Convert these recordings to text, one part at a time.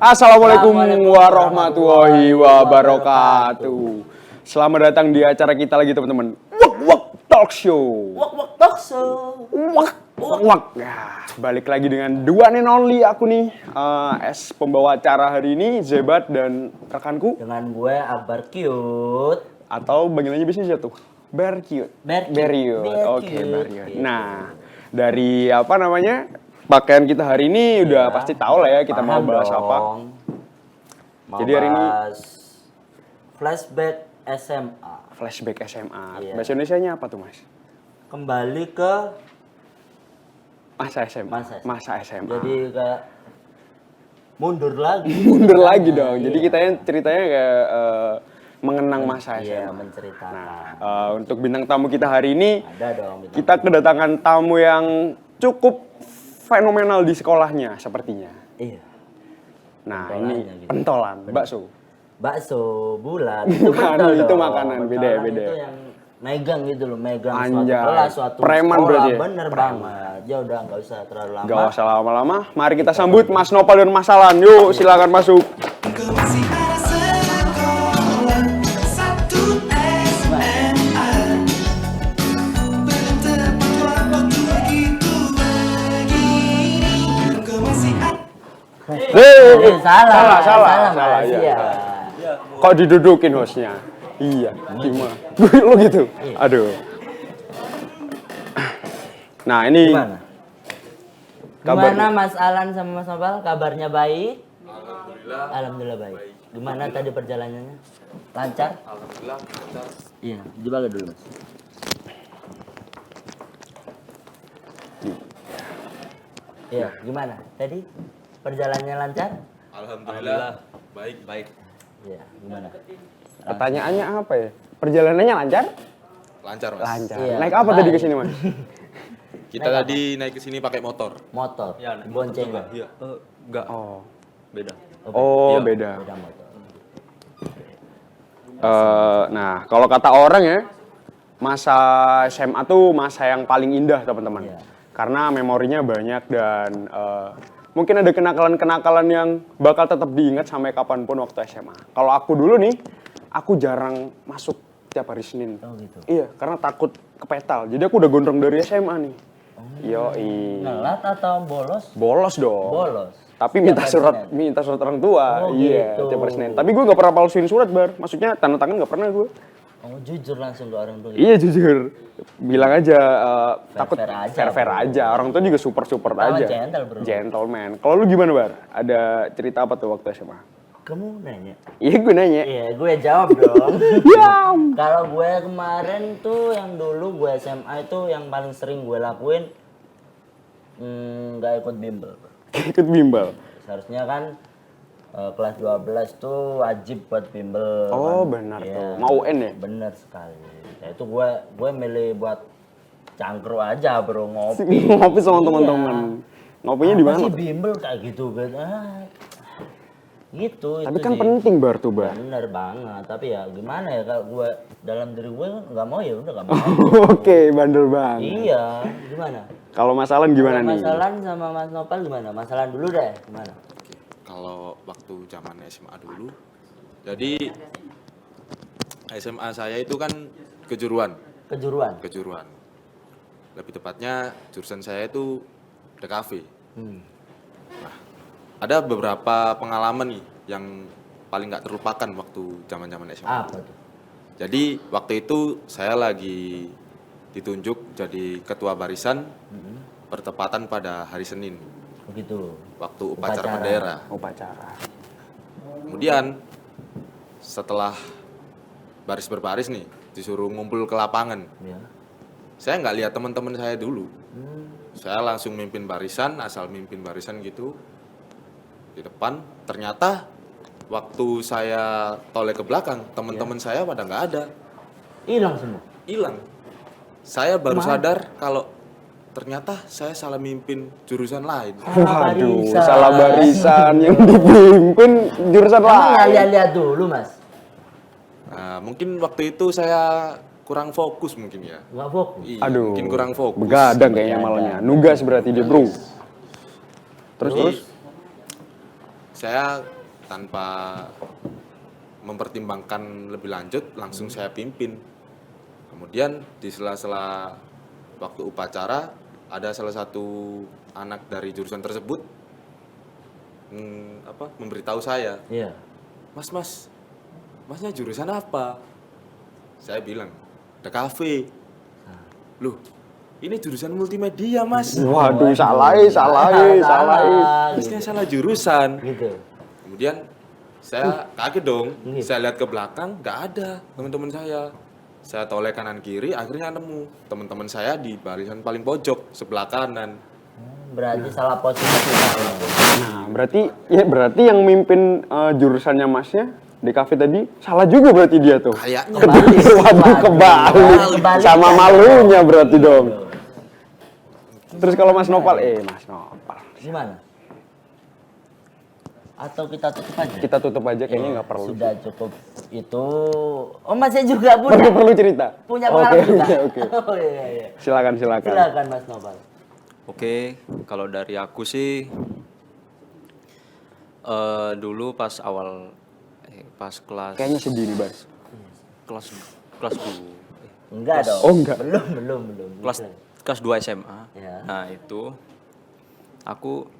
Assalamualaikum warahmatullahi wabarakatuh. Selamat datang di acara kita lagi teman-teman. Wak Talk Show. Wak Talk Show. Wak. Ya, balik lagi dengan the one and only aku nih, pembawa acara hari ini Zebat dan rekanku. Dengan gue Akbar Cute. Atau panggilannya biasanya tuh Bear Cute. Oke, Bear Cute. Nah, dari pakaian kita hari ini udah pasti tahu lah ya kita mau bahas apa. Jadi hari ini flashback SMA. Flashback SMA. Iya. Bahasa Indonesianya apa tuh, Mas? Kembali ke masa SMA. Masa SMA. Jadi kayak mundur lagi. Mundur lagi dong. Jadi kita ceritanya kayak mengenang masa SMA. Iya, menceritakan. Nah, untuk bintang tamu kita hari ini, ada dong. Kita kedatangan tamu yang cukup fenomenal di sekolahnya sepertinya. Iya. Nah, ini gitu. Pentolan, bakso bulat. Itu itu makanan beda. Itu yang megang gitu loh, megang Anjay. suatu kelas, suatu preman sekolah. Berarti ya? Bener banget. Ya udah nggak usah terlalu lama. Gak usah lama-lama. Mari kita sambut Mas Nopal dan Mas Alan. Yuk, silakan masuk. Salah. Iya. Kok didudukin hostnya? Iya, gimana? Lu gitu? Aduh. Nah, ini Gimana Mas Alan sama Mas Nopal? Kabarnya baik? Alhamdulillah baik. Gimana tadi perjalanannya? Lancar? Alhamdulillah lancar. Iya, dibaga dulu Mas. Iya, gimana? Tadi perjalanannya lancar? Alhamdulillah baik. Iya, gimana? Pertanyaannya apa ya? Perjalanannya lancar? Lancar, Mas. Lancar. Iya, naik apa tadi ke sini, Mas? Kita tadi naik ke sini pakai motor. Motor. Ya, bonceng. Iya. Enggak. Oh. Beda. Oh, iya. beda. Beda motor. Nah, kalau kata orang ya, masa SMA tuh masa yang paling indah, teman-teman. Iya. Karena memorinya banyak dan mungkin ada kenakalan-kenakalan yang bakal tetap diingat sampai kapanpun waktu SMA. Kalau aku dulu nih, aku jarang masuk tiap hari Senin. Oh gitu. Iya, karena takut kepetal. Jadi aku udah gondrong dari SMA nih. Yoi. Ngelat atau bolos? Bolos dong. Bolos. Tapi minta surat orang tua. Oh, iya, gitu. tiap hari Senin. Tapi gue gak pernah palsuin surat, Bar. Maksudnya tanda tangan gak pernah gue. Oh, jujur langsung ke orang tua. Iya, jujur. Bilang aja takut fair aja. Orang tua juga super aja. Gentle, bro. Gentleman. Kalau lu gimana, Bar? Ada cerita apa tuh waktu SMA? Kamu nanya? Iya, gue nanya. Iya, gue jawab dong. Ya. Kalau gue kemarin tuh yang dulu gue SMA itu yang paling sering gue lakuin nggak ikut bimbel. Ikut bimbel? Seharusnya kan kelas 12 tuh wajib buat bimbel. Oh, kan? benar Ya, tuh. Mau UN ya? Bener sekali. Ya, itu gue milih buat cangkru aja bro, ngopi. Ngopi sama teman-teman. Ngopinya di mana? Sih bimbel kayak gitu kan. Gitu. Tapi itu kan sih. penting, Bar tuh, Bar. Bener banget, tapi ya gimana ya kalau gue dalam diri gue nggak mau ya udah nggak mau. Oke, bandel banget. Iya, gimana? Kalau Mas Alan gimana nih? Mas Alan sama Mas Nopal gimana? Mas Alan dulu deh, gimana? Kalau waktu zaman SMA dulu, jadi SMA saya itu kan kejuruan. Kejuruan. Lebih tepatnya jurusan saya itu DKV. Nah, ada beberapa pengalaman nih yang paling nggak terlupakan waktu zaman SMA. Apa tuh? Jadi waktu itu saya lagi ditunjuk jadi ketua barisan bertepatan pada hari Senin. Begitu. Waktu upacara bendera. Upacara. Kemudian setelah baris berbaris nih, disuruh ngumpul ke lapangan. Ya. Saya nggak lihat teman-teman saya dulu. Saya langsung mimpin barisan, asal mimpin barisan gitu di depan. Ternyata waktu saya toleh ke belakang, teman-teman saya pada nggak ada. Hilang semua. Hilang. Saya baru sadar kalau ternyata saya salah mimpin jurusan lain. Waduh, salah barisan yang dipimpin jurusan Emang lain. lihat dulu Mas. Nah, mungkin waktu itu saya kurang fokus mungkin ya. Nggak fokus. Iya, Aduh, mungkin kurang fokus. begadang kayaknya malamnya. Nugas berarti dia, bro. Terus? saya tanpa mempertimbangkan lebih lanjut langsung saya pimpin. Kemudian di sela-sela waktu upacara ada salah satu anak dari jurusan tersebut memberitahu saya, Iya. Masnya jurusan apa? Saya bilang, ada kafe. Loh, ini jurusan multimedia, Mas. Waduh, salah. Masnya salah jurusan. Gitu. Kemudian saya kaget dong. Iya. Saya lihat ke belakang, nggak ada teman-teman saya. Saya toleh kanan kiri, akhirnya nemu teman-teman saya di barisan paling pojok sebelah kanan. Berarti salah posisi. Nah, berarti yang mimpin jurusannya Masnya di kafe tadi salah juga berarti dia tuh. Kayaknya Waduh, kebalik. Sama malunya berarti dong. Terus kalau Mas Nopal, Mas Nopal. Gimana? Atau kita tutup aja? Kita tutup aja, kayaknya nggak perlu. Sudah cukup itu. Oh, Masnya juga punya. Perlu cerita. Punya pengalaman juga. Oke. Oh iya. Silakan. Silakan Mas Nopal. Oke, kalau dari aku sih dulu pas kelas Kayaknya sedih nih, Bar. kelas 2. Enggak dong. Oh, enggak. Belum. Kelas 2 SMA. Ya. Nah, itu aku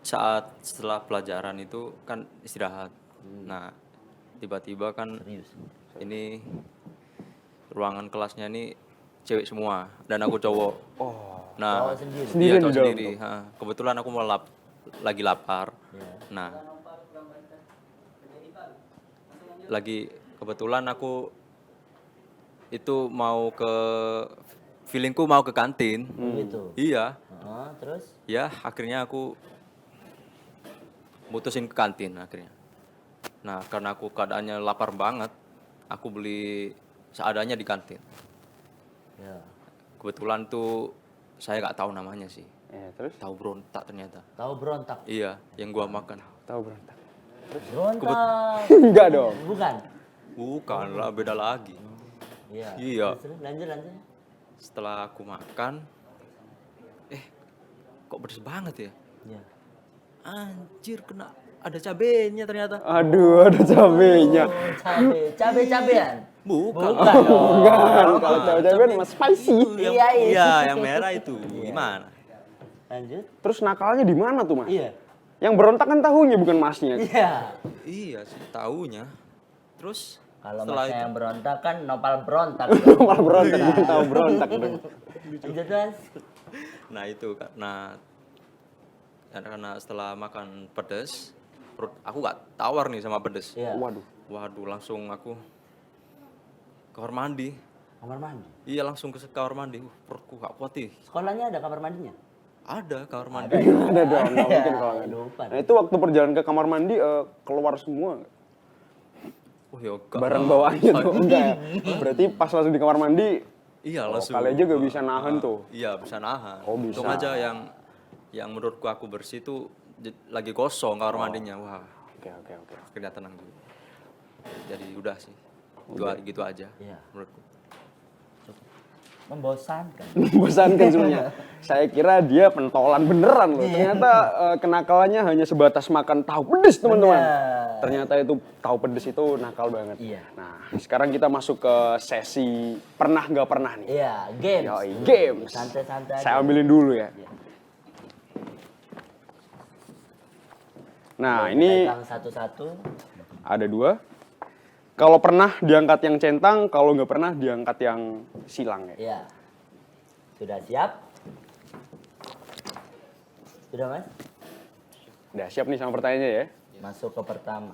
setelah pelajaran itu kan istirahat. Nah, tiba-tiba kan Serius. ini ruangan kelasnya ini cewek semua dan aku cowok. Nah, sendiri. Sendirian iya, di dalam sendiri. Kebetulan aku lagi lapar. Ya. Nah, kebetulan aku itu feelingku mau ke kantin. Gitu. Iya, Terus? ya akhirnya aku mutusin ke kantin akhirnya. Nah, karena aku keadaannya lapar banget, aku beli seadanya di kantin. Ya. Kebetulan tuh saya nggak tahu namanya sih. Terus? Tahu berontak ternyata. Tahu berontak. Iya, yang gua makan. Tahu berontak. Berontak. Enggak dong. Bukan. Bukan lah, beda lagi. Iya. Iya. Terus, lanjut. Setelah aku makan, kok pedes banget ya? Iya. Anjir, ada cabenya ternyata. Aduh, ada cabenya. Cabe-cabean. Bukan. Bukan, kalau cabe-cabean mas spicy. Iya, yang merah itu. Gimana? Lanjut. Terus nakalnya di mana tuh, Mas? Iya. Yang berontak kan tahunya bukan Masnya. Iya. Iya sih, taunya. Terus Kalau setelah Masnya itu yang berontak kan Nopal berontak. Malah berontak, bukan tahu berontak. Lanjut, Mas. nah itu karena setelah makan pedes, perut aku gak tawar nih sama pedes. Iya. Waduh, langsung aku kamar mandi. Kamar mandi. Iya, langsung ke kamar mandi. Perutku gak kuat nih. Sekolahnya ada kamar mandinya? Ada kamar mandi. Ada dong, nggak mungkin kalau nggak ada. Lupa. Nah itu waktu perjalanan ke kamar mandi keluar semua Oh ya enggak. barang bawaannya tuh enggak ya? Berarti pas langsung di kamar mandi, Iya, langsung. kalian juga bisa nahan tuh. Iya, bisa nahan. Oh, bisa. Untung aja yang menurutku aku bersih tuh lagi kosong kamar mandinya. Wah, Oke. akhirnya tenang juga. Jadi udah sih. Gitu aja Iya. menurutku. Membosankan. Membosankan semuanya. Saya kira dia pentolan beneran loh. Ternyata kenakalannya hanya sebatas makan tahu pedes teman-teman. Bener. Ternyata itu tahu pedes itu nakal banget. Iya. Nah sekarang kita masuk ke sesi pernah nggak pernah nih. Iya, games. Yoi, games. Santai-santai aja. Saya ambilin dulu ya. Iya. Nah ini Pegang satu-satu. ada 2. Kalau pernah diangkat yang centang, kalau nggak pernah diangkat yang silang ya. Iya. Sudah siap? Sudah, Mas? Udah siap nih sama pertanyaannya ya. Masuk ke pertama.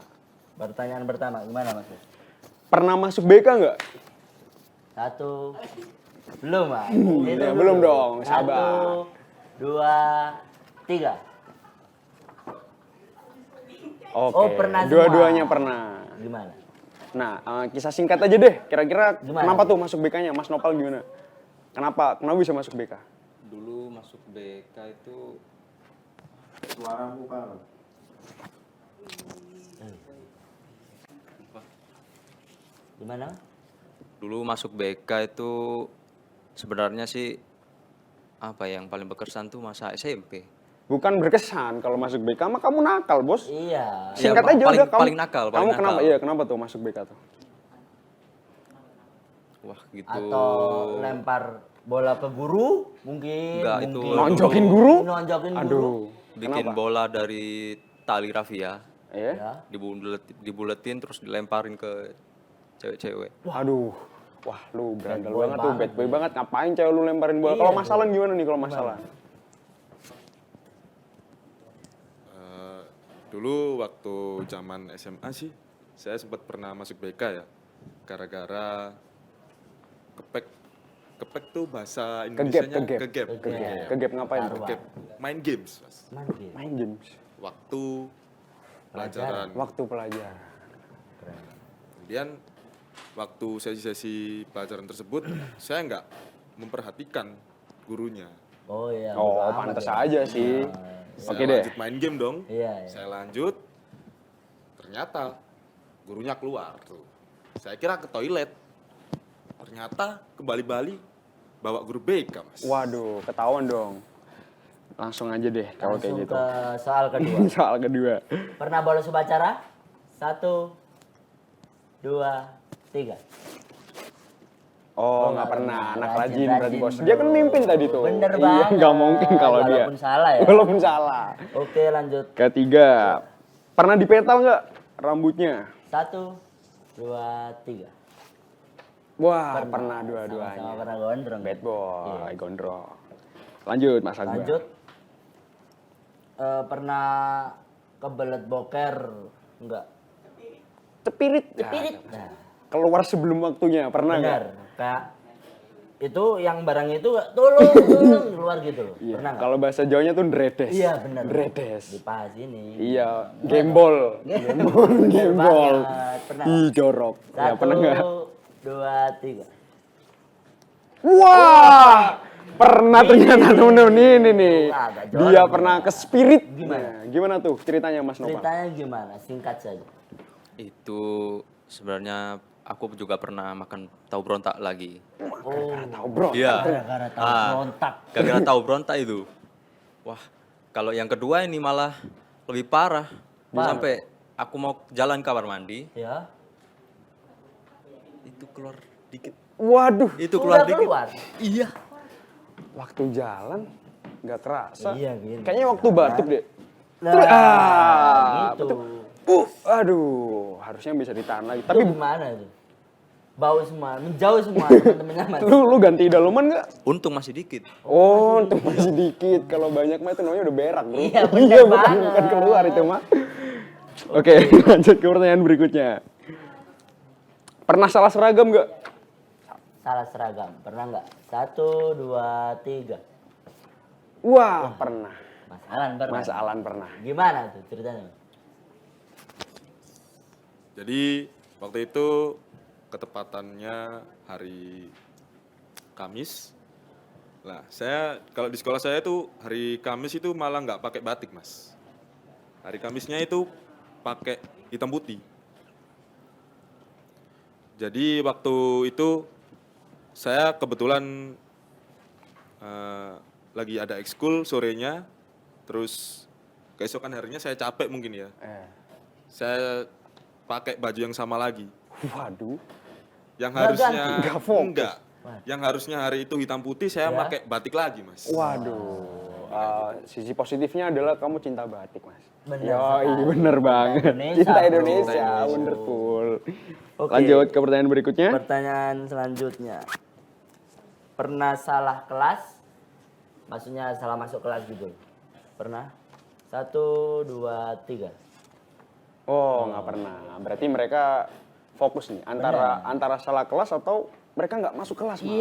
Pertanyaan pertama, gimana, Mas? Pernah masuk BK nggak? 1. Belum, Mas. Ya, belum dong, sabar. 1, 2, 3. Oke, Oh, pernah semua. dua-duanya pernah. Gimana? Nah, kisah singkat aja deh. Kira-kira Gimana? kenapa tuh masuk BK-nya? Mas Nopal gimana? Kenapa bisa masuk BK? Dulu masuk BK itu Suaramu kan. Gimana? Dulu masuk BK itu sebenarnya sih apa yang paling berkesan tuh masa SMP. bukan berkesan. Kalau masuk BK mah kamu nakal, Bos. Iya. Singkat Ya, aja paling- udah kamu. paling nakal, Kamu paling kenapa? nakal. Iya, kenapa tuh masuk BK tuh? Wah, gitu. Atau lempar bola ke guru mungkin. Enggak, itu mungkin. Nonjokin guru? Nonjokin guru. Aduh. Bikin Kenapa? bola dari tali rafia, Iya. Ya. dibuletin terus dilemparin ke cewek-cewek. Aduh. Wah, lu berandal boy banget tuh, banget bad boy banget. Ngapain cewek lu lemparin bola? Iya, Kalau tuh. masalah gimana nih kalau masalah? Dulu waktu zaman SMA sih, saya sempat pernah masuk BK ya, gara-gara kepek tuh bahasa Indonesianya kegap. Kegap ngapain tuh? Kegap. Main games, Mas. Mantap. Main games. Waktu pelajaran. Waktu pelajaran. Kemudian waktu sesi-sesi pelajaran tersebut, saya nggak memperhatikan gurunya. Oh iya. Oh, bodo amat pantas ya. aja sih. Saya Oke deh. lanjut main game dong. Iya, iya. Saya lanjut, ternyata gurunya keluar tuh. Saya kira ke toilet. Ternyata ke Bali-Bali bawa guru BK, Mas. Waduh, ketahuan dong. Langsung aja deh kalau kayak Langsung gitu. ke soal kedua. Soal kedua. Pernah bolos upacara? 1, 2, 3. Oh, nggak nggak pernah. pernah. Anak Rajin, rajin berarti bos. bro. Dia kan mimpin tadi tuh. Bener Iya, banget. nggak mungkin kalau dia. Walaupun salah ya. Walaupun salah. Oke, lanjut. Ketiga, pernah dipetal nggak rambutnya? 1, 2, 3. Wah, pernah Sama-sama dua-duanya. pernah gondrong. Bad boy, gondrong. Lanjut, Mas Akbar. Lanjut. Pernah kebelet boker? Enggak. Cepirit. Spirit. Ya, Nah, keluar sebelum waktunya, pernah nggak? benar. Kayak itu yang barang itu tolong keluar gitu loh. Iya. Pernah nggak? Kalau bahasa Jawanya tuh dredes. Iya, benar. Dredes. Di pas ini. Iya, gembol. Gembol. banget. Pernah. Ih, jorok. Ya, 1, pernah nggak? 2, 3. Wah, pernah ternyata temen ini nih. Agak jorok Dia nih. pernah ke spirit. Gimana? Nah, gimana tuh ceritanya Mas Nopal? Ceritanya gimana? Singkat saja. Itu sebenarnya aku juga pernah makan tahu berontak lagi. Oh, Tahu bro. Iya. gara-gara tahu Ah, berontak. Gara-gara tahu berontak itu. Wah, kalau yang kedua ini malah lebih parah. Sampai aku mau jalan kamar mandi, Ya. itu keluar dikit. Waduh, Itu Udah keluar dikit. keluar. Iya. waktu jalan nggak kerasa. Iya, gitu. Kayaknya waktu batuk deh. Nah, gitu. betul. Aduh, harusnya bisa ditahan lagi. Tapi Tapi gimana tuh? Bau semua, menjauh semua teman-temannya mas. lu ganti daleman nggak? Untung masih dikit. Oh, untung masih dikit. Kalau banyak mah itu namanya udah berak, bro. Iya, bener bukan, banget. bukan keluar itu mah. Oke, lanjut ke pertanyaan berikutnya. Pernah salah seragam nggak? Salah seragam, pernah nggak? 1, 2, 3. Wah, pernah. Mas Alan pernah. Mas Alan pernah. Gimana tuh ceritanya? Jadi waktu itu ketepatannya hari Kamis. Nah, saya kalau di sekolah saya itu hari Kamis itu malah nggak pakai batik, Mas. Hari Kamisnya itu pakai hitam putih. Jadi waktu itu saya kebetulan lagi ada ekskul sorenya, terus keesokan harinya saya capek mungkin ya. Saya pakai baju yang sama lagi. Waduh. Yang Nggak harusnya ganti? Nggak fokus? enggak. Yang harusnya hari itu hitam putih saya Ya. pakai batik lagi, Mas. Waduh. Sisi positifnya adalah kamu cinta batik, Mas. Bener Yo, sekali. bener banget. Indonesia, Cinta bro. Indonesia, Cinta Indonesia. wonderful. Oke. Lanjut ke pertanyaan berikutnya. Pertanyaan selanjutnya. Pernah salah kelas? Maksudnya salah masuk kelas gitu. Pernah? 1, 2, 3. Oh, nggak pernah. Berarti mereka fokus nih antara salah kelas atau mereka nggak masuk kelas malah. Iya,